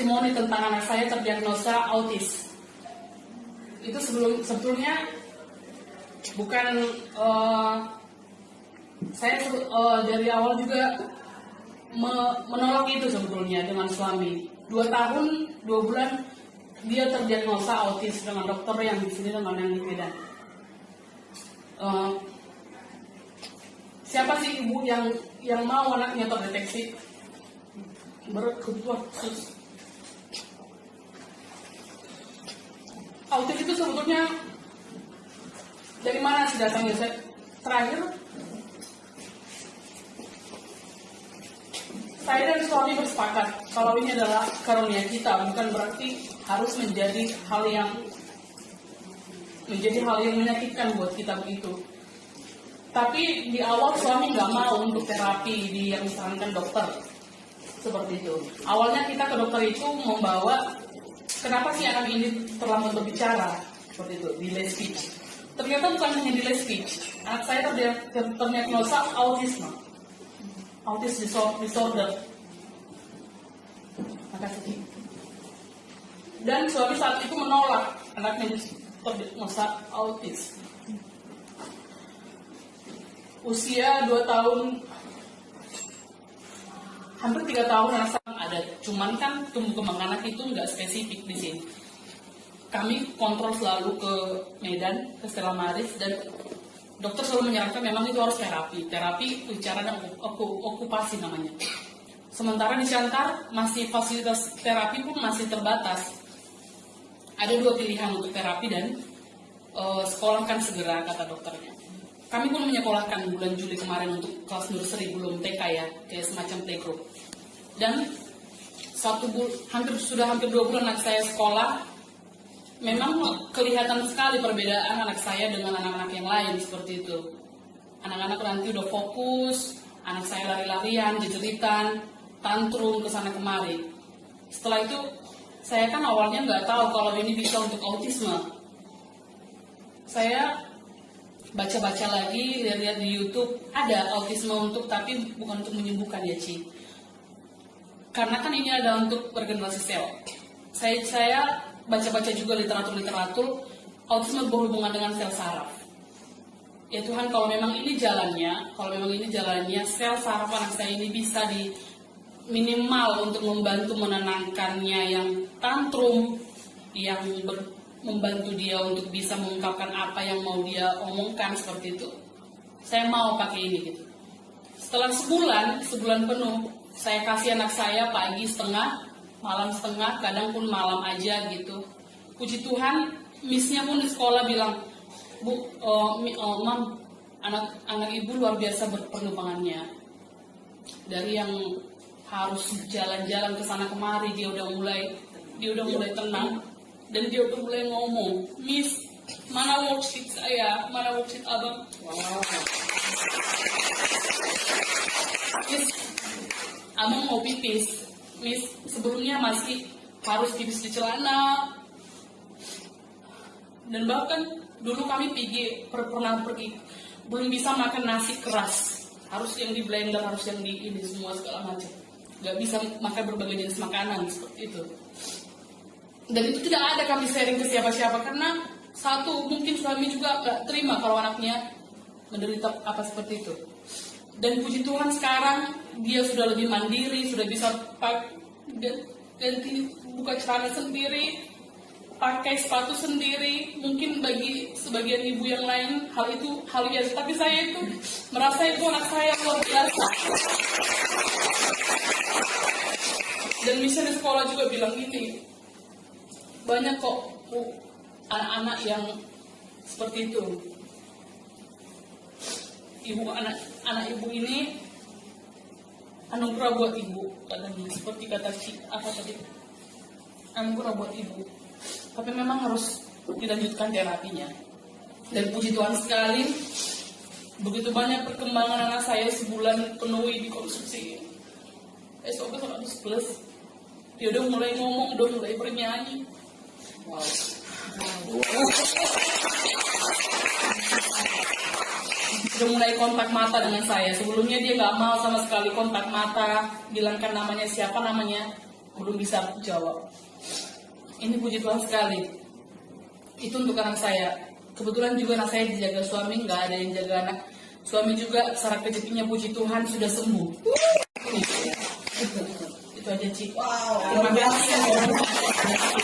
testimoni tentang anak saya terdiagnosa autis. Itu sebetulnya bukan saya dari awal juga menolak itu sebetulnya dengan suami. 2 tahun 2 bulan dia terdiagnosa autis dengan dokter yang di sini dengan yang di Medan. Siapa sih ibu yang mau anaknya terdeteksi berkebutuhan khusus? Autis itu sebetulnya dari mana sih datangnya? Saya dan suami bersepakat kalau ini adalah karunia kita, bukan berarti harus menjadi hal yang menyakitkan buat kita begitu. Tapi di awal suami nggak mau untuk terapi yang disarankan dokter seperti itu. Awalnya kita ke dokter itu membawa kenapa sih anak ini terlambat berbicara seperti itu, delay speech. Ternyata bukan hanya delay speech, anak saya terdiagnosa autisme. Autis disorder. Makasih. Dan suami saat itu menolak anaknya terdiagnosa autis. Usia 2 tahun, hampir 3 tahun anak saya ada. Cuman kan tumbuh kembang anak itu nggak spesifik di sini. Kami kontrol selalu ke Medan, ke Stella Maris, dan dokter selalu menyarankan memang itu harus terapi bicara dan okupasi namanya. Sementara di Chantar masih fasilitas terapi pun masih terbatas. Ada 2 pilihan untuk terapi dan sekolahkan segera kata dokternya. Kami pun menyekolahkan bulan Juli kemarin untuk kelas nursery, belum TK ya, kayak semacam playgroup. Dan hampir 2 bulan anak saya sekolah. Memang kelihatan sekali perbedaan anak saya dengan anak-anak yang lain seperti itu. Anak-anak nanti udah fokus, anak saya lari-larian, jejeritan, tantrum kesana kemari. Setelah itu, saya kan awalnya nggak tahu kalau ini bisa untuk autisme. Saya baca-baca lagi, lihat-lihat di YouTube, ada autisme tapi bukan untuk menyembuhkan ya Ci. Karena kan ini ada untuk regenerasi sel. Saya baca-baca juga literatur autisme berhubungan dengan sel saraf. Ya Tuhan, kalau memang ini jalannya, sel saraf anak saya ini bisa minimal untuk membantu menenangkannya yang tantrum, yang membantu dia untuk bisa mengungkapkan apa yang mau dia omongkan seperti itu. Saya mau pakai ini gitu. Setelah sebulan penuh, saya kasih anak saya pagi setengah, malam setengah, kadang pun malam aja gitu. Puji Tuhan, missnya pun di sekolah bilang, Bu, Mam, anak ibu luar biasa perkembangannya. Dari yang harus jalan-jalan ke sana kemari, dia udah mulai tenang, dan dia udah mulai ngomong, Miss, mana worksheet saya, mana worksheet abang? Wow. Miss, abang mau pipis. Miss, sebelumnya masih harus pipis di celana. Dan bahkan dulu kami pernah pergi, belum bisa makan nasi keras. Harus yang di blender, harus yang di ini, semua segala macam. Gak bisa makan berbagai jenis makanan, seperti itu. Dan itu tidak ada kami sharing ke siapa-siapa, karena satu, mungkin suami juga gak terima kalau anaknya menderita apa seperti itu. Dan puji Tuhan sekarang dia sudah lebih mandiri, sudah bisa ganti buka celana sendiri, pakai sepatu sendiri. Mungkin bagi sebagian ibu yang lain hal itu hal biasa, tapi saya itu merasa itu anak saya luar biasa. Dan misalnya di sekolah juga bilang gini, banyak kok anak-anak yang seperti itu. Anak ibu ini anugerah buat ibu, katanya, seperti kata apa tadi, anugerah buat ibu. Tapi memang harus dilanjutkan terapinya. Dan puji Tuhan sekali, begitu banyak perkembangan anak saya sebulan penuhi di konsumsi. Besok 100 plus, dia udah mulai ngomong, udah mulai bernyanyi. Wow. Udah mulai kontak mata dengan saya. Sebelumnya dia nggak mau sama sekali kontak mata, bilangkan namanya siapa namanya. belum bisa jawab. Ini puji Tuhan sekali. Itu untuk anak saya. Kebetulan juga anak saya dijaga suami, nggak ada yang jaga anak. Suami juga secara rezekinya puji Tuhan sudah sembuh. Itu aja Ci. Wow, terima kasih.